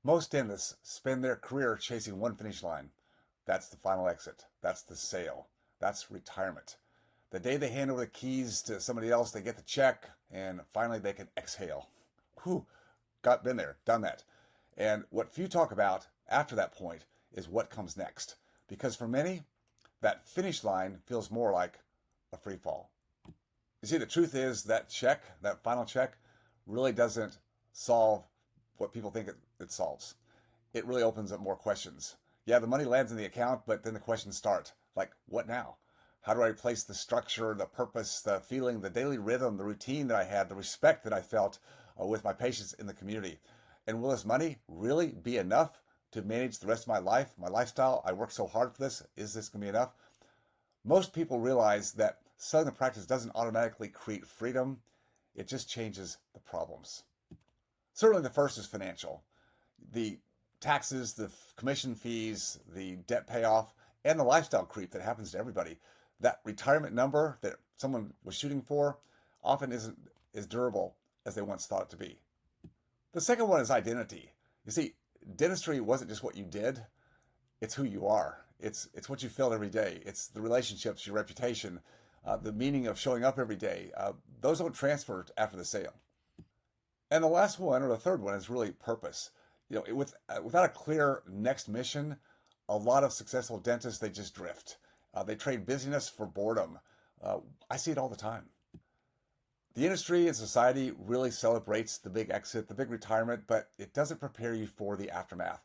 Most dentists spend their career chasing one finish line. That's the final exit. That's the sale. That's retirement. The day they hand over the keys to somebody else, they get the check, and finally they can exhale. Whew, been there, done that. And what few talk about after that point is what comes next. Because for many, that finish line feels more like a free fall. You see, the truth is that check, that final check, really doesn't solve what people think it solves. It really opens up more questions. Yeah, the money lands in the account, but then the questions start. Like, what now? How do I replace the structure, the purpose, the feeling, the daily rhythm, the routine that I had, the respect that I felt with my patients in the community? And will this money really be enough to manage the rest of my life, my lifestyle? I worked so hard for this. Is this going to be enough? Most people realize that selling the practice doesn't automatically create freedom. It just changes the problems. Certainly the first is financial. The taxes, the commission fees, the debt payoff, and the lifestyle creep that happens to everybody. That retirement number that someone was shooting for often isn't as durable as they once thought it to be. The second one is identity. You see, dentistry wasn't just what you did, it's who you are. It's what you felt every day. It's the relationships, your reputation, the meaning of showing up every day. Those don't transfer after the sale. And the last one, or the third one, is really purpose. Without a clear next mission, a lot of successful dentists, they just drift. They trade busyness for boredom. I see it all the time. The industry and society really celebrates the big exit, the big retirement, but it doesn't prepare you for the aftermath.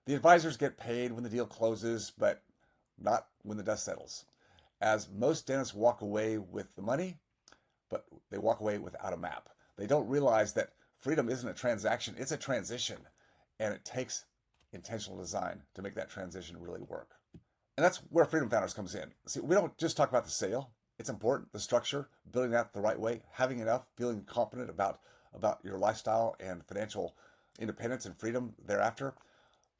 The advisors get paid when the deal closes, but not when the dust settles. As most dentists walk away with the money, but they walk away without a map. They don't realize that freedom isn't a transaction, it's a transition. And it takes intentional design to make that transition really work. And that's where Freedom Founders comes in. See, we don't just talk about the sale. It's important, the structure, building that the right way, having enough, feeling confident about your lifestyle and financial independence and freedom thereafter.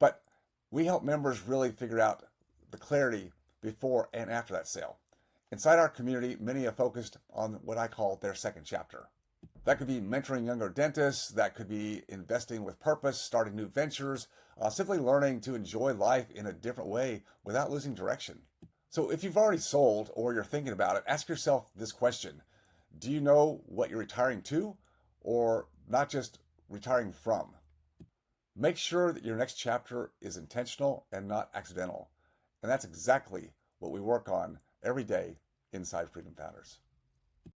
But we help members really figure out the clarity before and after that sale. Inside our community, many have focused on what I call their second chapter. That could be mentoring younger dentists. That could be investing with purpose, starting new ventures, simply learning to enjoy life in a different way without losing direction. So if you've already sold or you're thinking about it, ask yourself this question. Do you know what you're retiring to or not just retiring from? Make sure that your next chapter is intentional and not accidental. And that's exactly what we work on every day inside Freedom Founders.